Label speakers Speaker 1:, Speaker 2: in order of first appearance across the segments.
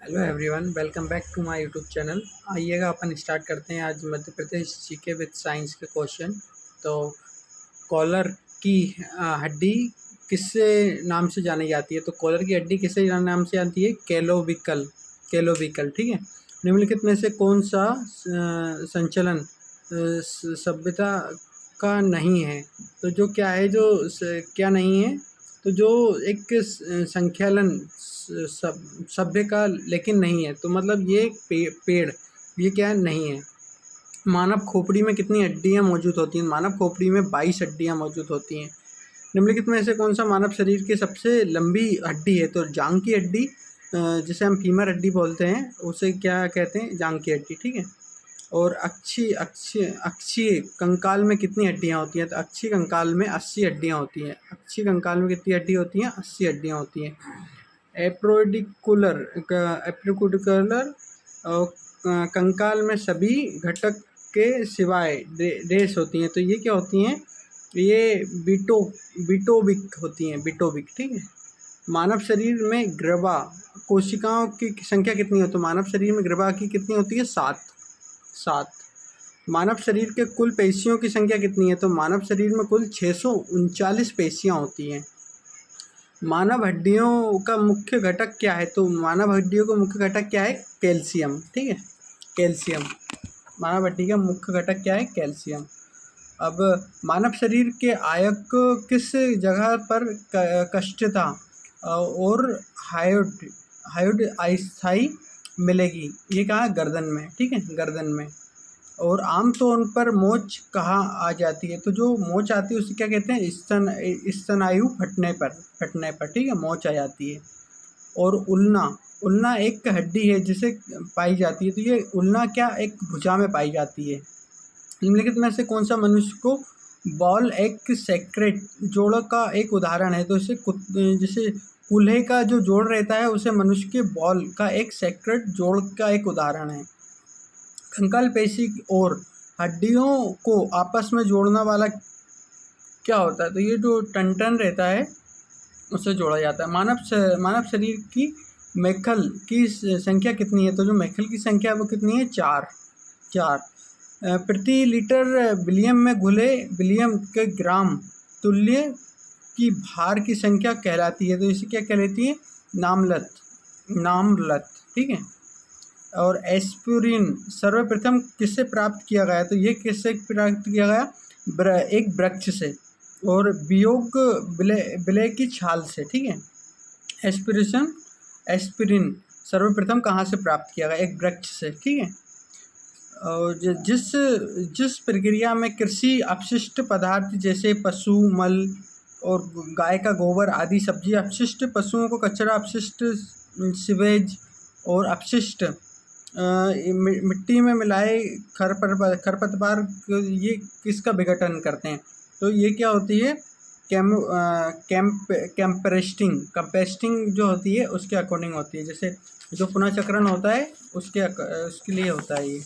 Speaker 1: Hello everyone, welcome back to my YouTube channel. आइएगा अपन start करते हैं आज Madhya Pradesh GK with science के क्वेश्चन। तो कॉलर की हड्डी किससे नाम से जानी जाती है? तो कॉलर की हड्डी किससे नाम से जानती है? कैलोविकल। कैलोविकल, ठीक है। निम्नलिखित में से कौन सा संचलन सभ्यता का नहीं है? तो जो क्या है, जो क्या नहीं है, तो जो एक संख्यालन सभ्य का लेकिन नहीं है, तो मतलब ये पेड़ ये क्या नहीं है। मानव खोपड़ी में कितनी हड्डियां मौजूद होती हैं? मानव खोपड़ी में 22 हड्डियां मौजूद होती हैं। निम्नलिखित में से कौन सा मानव शरीर की सबसे लंबी हड्डी है? तो जांघ की हड्डी, जिसे हम फीमर हड्डी बोलते हैं, उसे क्या कहते हैं? जांघ की हड्डी, ठीक है। और अक्षीय अक्षीय अक्षीय कंकाल में कितनी हड्डियां होती हैं? तो अक्षीय कंकाल में 80 हड्डियां होती हैं। अक्षीय कंकाल में कितनी हड्डी होती हैं? 80 हड्डियां होती हैं। एप्रोडिकुलर एप्रोडिकुलर कंकाल में सभी घटक के सिवाय रेस होती हैं। तो ये क्या होती हैं? ये बिटोबिक होती हैं, बिटोबिक, ठीक है। मानव शरीर में ग्रवा कोशिकाओं की संख्या कितनी है? तो मानव शरीर में ग्रवा की कितनी होती है? 7। मानव शरीर के कुल पेशियों की संख्या कितनी है? तो मानव शरीर में कुल 639 पेशियां होती हैं। मानव हड्डियों का मुख्य घटक क्या है? तो मानव हड्डियों का मुख्य घटक क्या है? कैल्शियम, ठीक है। कैल्शियम मानव हड्डी का मुख्य घटक क्या है? कैल्शियम। अब मानव शरीर के आयक किस जगह पर कष्ट था और हायोड अस्थाई मिलेगी? ये कहाँ? गर्दन में, ठीक है, गर्दन में। और आमतौर पर मोच कहाँ आ जाती है? तो जो मोच आती है उसे क्या कहते हैं? स्तनायु फटने पर, ठीक है, मोच आ जाती है। और उल्ना एक हड्डी है जिसे पाई जाती है, तो ये उल्ना क्या एक भुजा में पाई जाती है। निम्नलिखित में से कौन सा मनुष्य को बॉल एक सेक्रेट जोड़ का एक उदाहरण है? तो जैसे कूल्हे का जो जोड़ रहता है उसे मनुष्य के बॉल का एक सेक्रेट जोड़ का एक उदाहरण है। कंकाल पेशी और हड्डियों को आपस में जोड़ने वाला क्या होता है? तो ये जो टंटन रहता है उससे जोड़ा जाता है। मानव शरीर की मेखल की संख्या कितनी है? तो जो मेखल की संख्या है वो कितनी है? 4। प्रति लीटर विलियम में घुले विलियम के ग्राम तुल्य की भार की संख्या कहलाती है। तो इसे क्या कहलाती है? नामलत, ठीक है। और एस्पिरिन सर्वप्रथम किससे प्राप्त किया गया? तो ये किससे प्राप्त किया गया? एक वृक्ष से, और वियोग बिले की छाल से, ठीक है। एस्पिरिन सर्वप्रथम कहाँ से प्राप्त किया गया? एक वृक्ष से, ठीक है। और जिस प्रक्रिया में कृषि अपशिष्ट पदार्थ जैसे पशु मल और गाय का गोबर आदि सब्जी अपशिष्ट, पशुओं को कचरा अपशिष्ट, सीवेज और अपशिष्ट मिट्टी में मिलाए खरपतवार, ये किसका विघटन करते हैं? तो ये क्या होती है? कंपेस्टिंग जो होती है उसके अकॉर्डिंग होती है। जैसे जो पुनःचक्रण होता है उसके लिए होता है ये।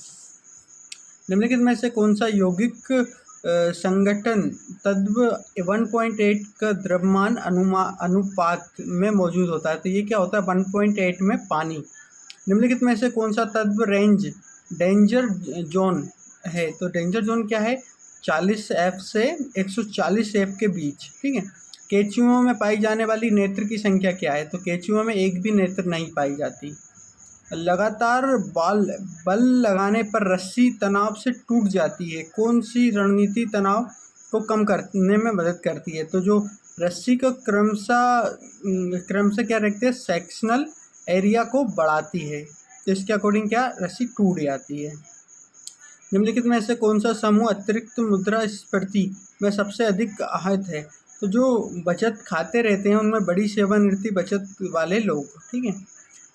Speaker 1: निम्नलिखित में से कौन सा यौगिक संगठन तत्व 1.8 का द्रव्यमान अनुपात में मौजूद होता है? तो ये क्या होता है? 1.8 में पानी। निम्नलिखित में से कौन सा तत्व डेंजर जोन है? तो डेंजर जोन क्या है? 40F से 140F के बीच, ठीक है। केंचुओं में पाई जाने वाली नेत्र की संख्या क्या है? तो केंचुओं में एक भी नेत्र नहीं पाई जाती। लगातार बल लगाने पर रस्सी तनाव से टूट जाती है। कौन सी रणनीति तनाव को कम करने में मदद करती है? तो जो रस्सी को क्रमशः क्या रखते हैं? सेक्शनल एरिया को बढ़ाती है। तो इसके अकॉर्डिंग क्या? रस्सी टूट जाती है। निम्नलिखित में से कौन सा समूह अतिरिक्त मुद्रास्फीति में सबसे अधिक आहत है? तो जो बचत खाते रहते हैं उनमें बड़ी सेवानिवृत्ति बचत वाले लोग, ठीक है।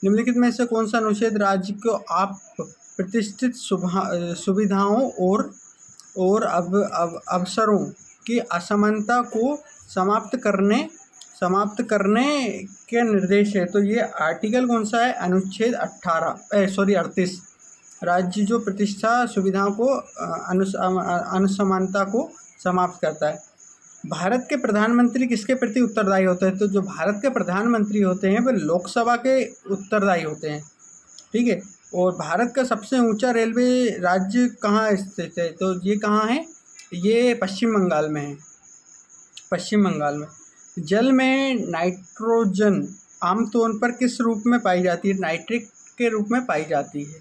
Speaker 1: निम्नलिखित में से कौन सा अनुच्छेद राज्य को आप प्रतिष्ठित सुविधाओं और अवसरों की असमानता को समाप्त करने के निर्देश है? तो ये आर्टिकल कौन सा है? अनुच्छेद 38। राज्य जो प्रतिष्ठा सुविधाओं को असमानता को समाप्त करता है। भारत के प्रधानमंत्री किसके प्रति उत्तरदायी होते हैं? तो जो भारत के प्रधानमंत्री होते हैं वे लोकसभा के उत्तरदायी होते हैं। ठीक है। और भारत का सबसे ऊंचा रेलवे राज्य कहाँ स्थित है? तो ये कहाँ है? ये पश्चिम बंगाल में है, पश्चिम बंगाल में। जल में नाइट्रोजन आमतौर पर किस रूप में पाई जाती है? नाइट्रेट के रूप में पाई जाती है।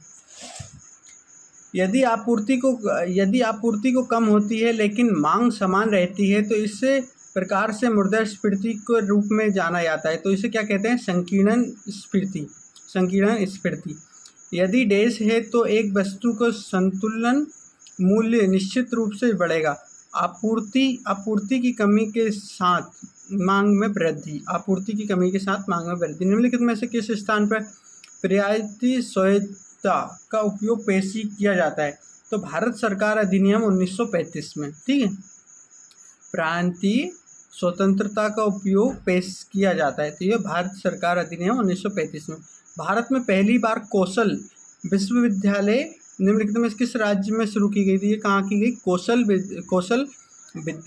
Speaker 1: यदि आपूर्ति को कम होती है लेकिन मांग समान रहती है तो इस प्रकार से मुद्रास्फीति के रूप में जाना जाता है। तो इसे क्या कहते हैं? संकीर्ण स्फीति, संकीर्ण स्फीति। यदि डैश है तो एक वस्तु को संतुलन मूल्य निश्चित रूप से बढ़ेगा। आपूर्ति की कमी के साथ मांग में वृद्धि, आपूर्ति की कमी के साथ मांग में वृद्धि। निम्नलिखित में से किस स्थान पर रियायती स्वायत्तता का उपयोग पेश किया जाता है? तो भारत सरकार अधिनियम 1935 में, ठीक है, प्रांतीय स्वतंत्रता का उपयोग पेश किया जाता है। तो यह भारत सरकार अधिनियम 1935 में। भारत में पहली बार कौशल विश्वविद्यालय निम्नलिखित में किस राज्य में शुरू की गई थी? ये कहाँ की गई? कौशल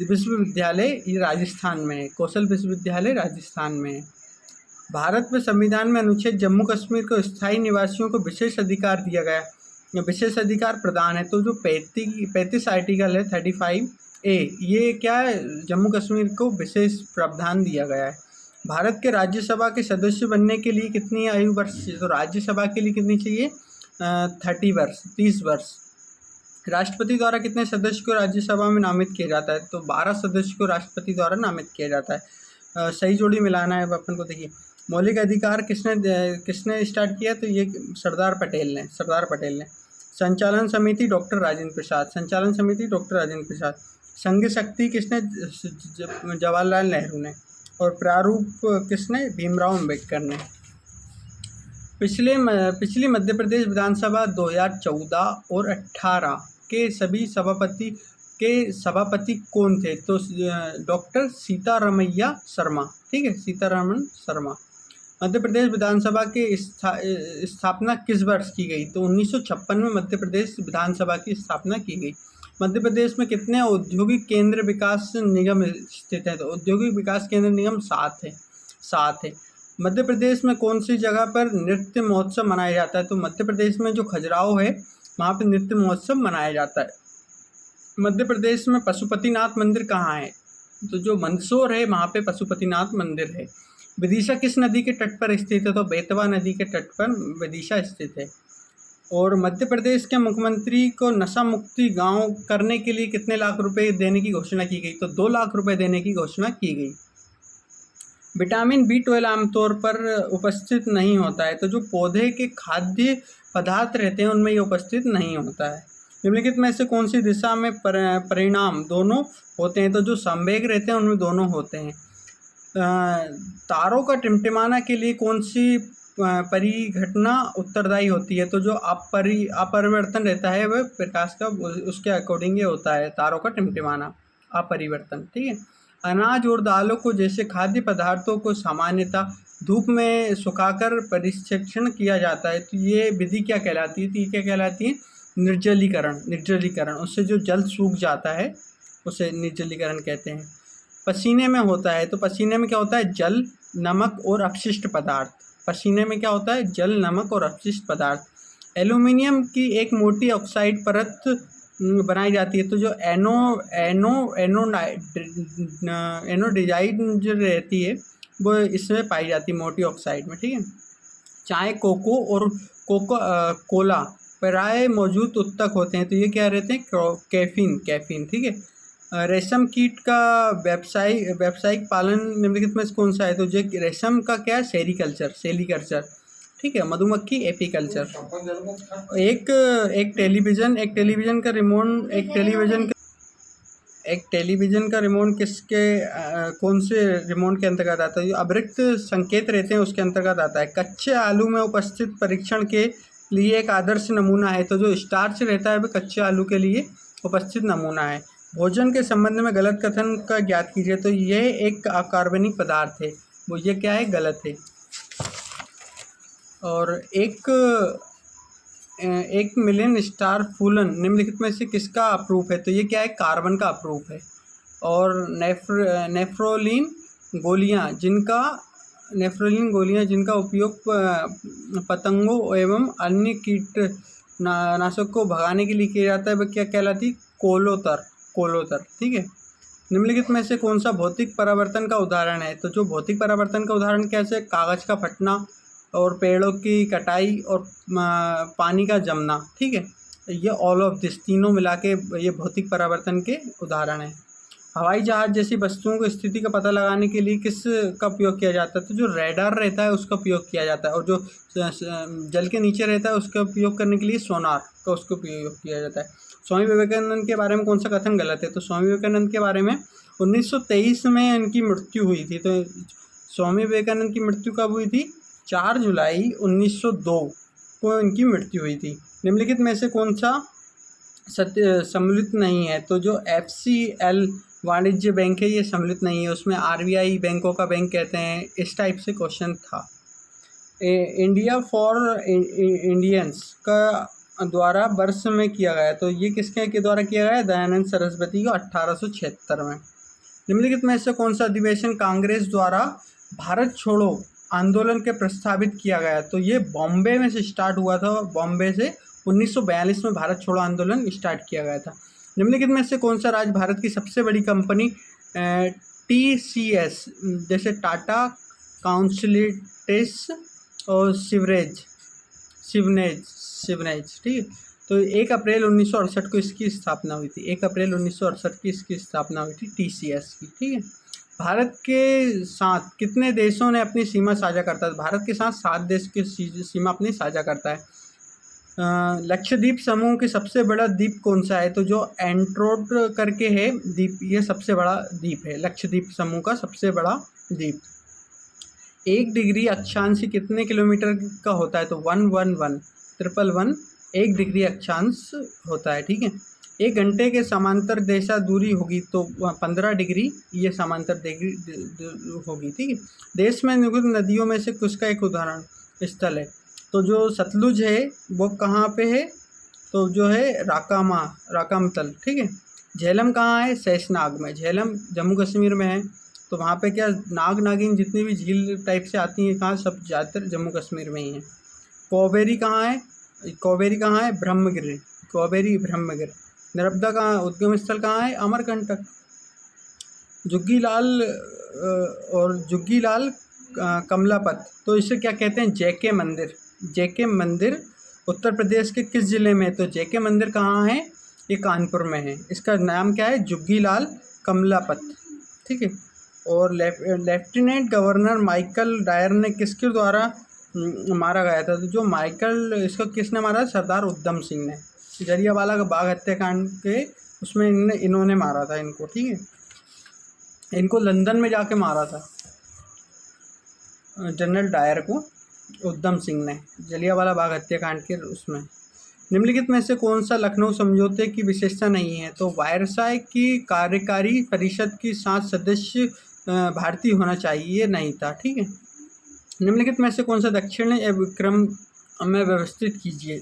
Speaker 1: विश्वविद्यालय ये राजस्थान में है, कौशल विश्वविद्यालय राजस्थान में है। भारत में संविधान में अनुच्छेद जम्मू कश्मीर को स्थायी निवासियों को विशेष अधिकार दिया गया, विशेष अधिकार प्रदान है। तो जो 35 आर्टिकल है 35A, ये क्या है? जम्मू कश्मीर को विशेष प्रावधान दिया गया है। भारत के राज्यसभा के सदस्य बनने के लिए कितनी आयु वर्ष चाहिए? तो राज्यसभा के लिए कितनी चाहिए? 30 वर्ष। राष्ट्रपति द्वारा कितने सदस्य को राज्यसभा में नामित किया जाता है? तो 12 सदस्य को राष्ट्रपति द्वारा नामित किया जाता है। सही जोड़ी मिलाना है अपन को। देखिए, मौलिक अधिकार किसने स्टार्ट किया? तो ये सरदार पटेल ने। संचालन समिति डॉक्टर राजेंद्र प्रसाद। संघ शक्ति किसने? जवाहरलाल नेहरू ने। और प्रारूप किसने? भीमराव अम्बेडकर ने। पिछली मध्य प्रदेश विधानसभा 2014 और 18 के सभी सभापति कौन थे? तो डॉक्टर सीतारमैया शर्मा, ठीक है, सीतारमण शर्मा। मध्य प्रदेश विधानसभा के स्थापना किस वर्ष की गई? तो 1956 में मध्य प्रदेश विधानसभा की स्थापना की गई। मध्य प्रदेश में कितने औद्योगिक केंद्र विकास निगम स्थित हैं? तो औद्योगिक विकास केंद्र निगम 7 है। मध्य प्रदेश में कौन सी जगह पर नृत्य महोत्सव मनाया जाता है? तो मध्य प्रदेश में जो खजुराहो है वहाँ पर नृत्य महोत्सव मनाया जाता है। मध्य प्रदेश में पशुपतिनाथ मंदिर कहाँ है? तो जो मंदसौर है वहाँ पे पशुपतिनाथ मंदिर है। विदिशा किस नदी के तट पर स्थित है? तो बेतवा नदी के तट पर विदिशा स्थित है। और मध्य प्रदेश के मुख्यमंत्री को नशा मुक्ति गांव करने के लिए कितने लाख रुपए देने की घोषणा की गई? तो 2 लाख रुपए देने की घोषणा की गई। विटामिन B12 आमतौर पर उपस्थित नहीं होता है। तो जो पौधे के खाद्य पदार्थ रहते हैं उनमें ये उपस्थित नहीं होता है। निम्नलिखित में से कौन सी दिशा में परिणाम दोनों होते हैं? तो जो संवेग रहते हैं उनमें दोनों होते हैं। तारों का टिमटिमाना के लिए कौन सी परिघटना उत्तरदायी होती है? तो जो अपरिवर्तन रहता है वह प्रकाश का, उसके अकॉर्डिंग ये होता है तारों का टिमटिमाना, अपरिवर्तन, ठीक है। अनाज और दालों को जैसे खाद्य पदार्थों को सामान्यतः धूप में सुखाकर परिक्षेक्षण किया जाता है। तो ये विधि क्या कहलाती है? तो ये क्या कहलाती है? निर्जलीकरण। उससे जो जल सूख जाता है उसे निर्जलीकरण कहते हैं। पसीने में होता है, तो पसीने में क्या होता है? जल, नमक और अपशिष्ट पदार्थ। पसीने में क्या होता है? जल, नमक और अपशिष्ट पदार्थ। एल्यूमिनियम की एक मोटी ऑक्साइड परत बनाई जाती है। तो जो एनोडाइड जो रहती है वो इसमें पाई जाती है, मोटी ऑक्साइड में, ठीक है। चाय, कोको और कोला प्राय मौजूद उत्तक होते हैं। तो ये क्या रहते हैं? कैफीन, ठीक है। रेशम कीट का व्यावसायिक पालन निम्नलिखित में कौन सा है? तो जो रेशम का क्या है? सेरीकल्चर, ठीक है। मधुमक्खी एपीकल्चर। एक टेलीविजन का रिमोट किसके कौन से रिमोट के अंतर्गत आता है? जो अवरिक्त संकेत रहते हैं उसके अंतर्गत आता है। कच्चे आलू में उपस्थित परीक्षण के लिए एक आदर्श नमूना है। तो जो स्टार्च रहता है वह कच्चे आलू के लिए उपस्थित नमूना है। भोजन के संबंध में गलत कथन का ज्ञात कीजिए। तो यह एक अकार्बनिक पदार्थ है, वो ये क्या है? गलत है। और एक मिलियन स्टार फूलन निम्नलिखित में से किसका अप्रूप है? तो ये क्या है? कार्बन का अप्रूप है। और नेफ्रोलिन गोलियां नेफ्रोलिन गोलियां जिनका उपयोग पतंगों एवं अन्य नाशक को भगाने के लिए किया जाता है वह क्या कहलाती? कोलोतर। ठीक है। निम्नलिखित में से कौन सा भौतिक परावर्तन का उदाहरण है? तो जो भौतिक परावर्तन का उदाहरण कैसे? कागज का फटना और पेड़ों की कटाई और पानी का जमना। ठीक है, ये ऑल ऑफ दिस तीनों मिला के ये भौतिक परावर्तन के उदाहरण हैं। हवाई जहाज जैसी वस्तुओं की स्थिति का पता लगाने के लिए किस का उपयोग किया जाता है? तो जो रेडार रहता है उसका उपयोग किया जाता है, और जो जल के नीचे रहता है उसका उपयोग करने के लिए सोनार का उसका उपयोग किया जाता है। स्वामी विवेकानंद के बारे में कौन सा कथन गलत है? तो स्वामी विवेकानंद के बारे में 1923 में इनकी मृत्यु हुई थी। तो स्वामी विवेकानंद की मृत्यु कब हुई थी? 4 जुलाई 1902 को इनकी मृत्यु हुई थी। निम्नलिखित में से कौन सा सम्मिलित नहीं है? तो जो FCL वाणिज्य बैंक है ये सम्मिलित नहीं है, उसमें RBI बैंकों का बैंक कहते हैं। इस टाइप से क्वेश्चन था। इंडिया फॉर इंडियंस का द्वारा वर्ष में किया गया, तो ये किसके के द्वारा किया गया? दयानंद सरस्वती को 1876 में। निम्नलिखित में से कौन सा अधिवेशन कांग्रेस द्वारा भारत छोड़ो आंदोलन के प्रस्तावित किया गया? तो ये बॉम्बे में से स्टार्ट हुआ था। बॉम्बे से 1942 में भारत छोड़ो आंदोलन स्टार्ट किया गया था। निम्नलिखित में से कौन सा राज्य भारत की सबसे बड़ी कंपनी TCS जैसे टाटा काउंसिलिटेस और सिवनेज ठीक है, तो 1 अप्रैल 1968 को इसकी स्थापना हुई थी। 1 अप्रैल 1968 की इसकी स्थापना हुई थी TCS की। ठीक है। भारत के साथ कितने देशों ने अपनी सीमा साझा करता है? भारत के साथ 7 देश की सीमा अपनी साझा करता है। लक्षद्वीप समूह के सबसे बड़ा द्वीप कौन सा है? तो जो एंट्रोड करके है द्वीप, ये सबसे बड़ा द्वीप है। लक्षद्वीप समूह का सबसे बड़ा द्वीप। 1 डिग्री अक्षांश कितने किलोमीटर का होता है? तो 111 1 डिग्री अक्षांश होता है। ठीक है। 1 घंटे के समांतर दिशा दूरी होगी तो 15 डिग्री ये समांतर डिग्री होगी। ठीक है। देश में नदियों में से किसका एक उदाहरण स्थल है? तो जो सतलुज है वो कहाँ पे है? तो जो है राकामतल। ठीक है। झेलम कहाँ है? शेषनाग में। झेलम जम्मू कश्मीर में है। तो वहाँ पे क्या नाग नागिन जितनी भी झील टाइप से आती हैं कहाँ? सब ज़्यादातर जम्मू कश्मीर में ही है। कावेरी कहाँ है? ब्रह्मगिरि। नर्मदा का उद्गम स्थल कहाँ है? अमरकंटक। जुग्गीलाल कमलापत, तो इसे क्या कहते हैं? जेके मंदिर उत्तर प्रदेश के किस ज़िले में है? तो जेके मंदिर कहाँ है? ये कानपुर में है। इसका नाम क्या है? जुग्गीलाल कमलापत। ठीक है। और लेफ्टिनेंट गवर्नर माइकल डायर ने किसके द्वारा मारा गया था? तो जो माइकल इसको किसने मारा? सरदार उधम सिंह ने। जलियांवाला बाग हत्याकांड के उसमें इन्होंने मारा था इनको। ठीक है। इनको लंदन में जाके मारा था जनरल डायर को उधम सिंह ने, जलियांवाला बाग हत्याकांड के उसमें। निम्नलिखित में से कौन सा लखनऊ समझौते की विशेषता नहीं है? तो वायरसाय की कार्यकारी परिषद की 7 सदस्य भारतीय होना चाहिए, नहीं था। ठीक है। निम्नलिखित में से कौन सा दक्षिण क्रम में व्यवस्थित कीजिए?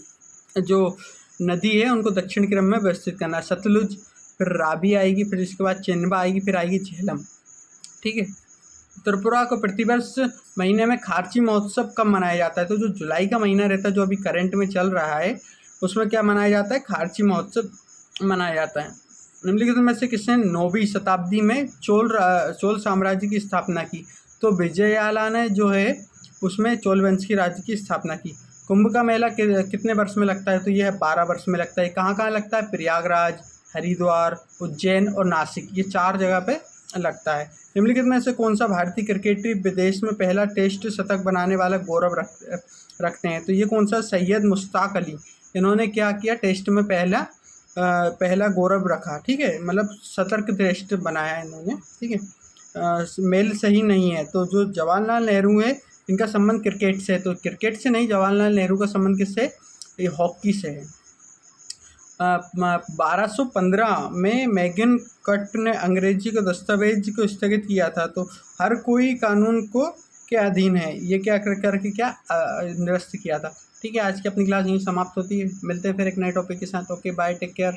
Speaker 1: जो नदी है उनको दक्षिण क्रम में व्यवस्थित करना। सतलुज, फिर रावी आएगी, फिर इसके बाद चेन्नबा आएगी, फिर आएगी झेलम। ठीक है। त्रिपुरा को प्रतिवर्ष महीने में खारची महोत्सव कब मनाया जाता है? तो जो जुलाई का महीना रहता है जो अभी करंट में चल रहा है उसमें क्या मनाया जाता है? खारची महोत्सव मनाया जाता है। निम्नलिखित में से किसने 9वीं शताब्दी में चोल साम्राज्य की स्थापना की? तो विजयाला ने जो है उसमें चोल वंश की राज्य की स्थापना की। कुंभ का मेला कितने वर्ष में लगता है? तो यह 12 वर्ष में लगता है। कहाँ कहाँ लगता है? प्रयागराज, हरिद्वार, उज्जैन और नासिक, ये 4 जगह पे लगता है। निम्नलिखित में से कौन सा भारतीय क्रिकेटर विदेश में पहला टेस्ट शतक बनाने वाला गौरव रखते हैं? तो ये कौन सा? सैयद मुश्ताक अली। इन्होंने क्या किया? टेस्ट में पहला गौरव रखा। ठीक है, मतलब सतर्क टेस्ट बनाया इन्होंने। ठीक है। मेल सही नहीं है। तो जो जवाहरलाल नेहरू है इनका संबंध क्रिकेट से है, तो क्रिकेट से नहीं, जवाहरलाल नेहरू का संबंध किससे? ये हॉकी से है। 1215 में मैगन कट ने अंग्रेजी के दस्तावेज को स्थगित किया था। तो हर कोई कानून को के अधीन है, ये क्या करके क्या निरस्त किया था। ठीक है। आज की अपनी क्लास यहीं समाप्त होती है। मिलते हैं फिर एक नए टॉपिक के साथ। Okay, bye, take care.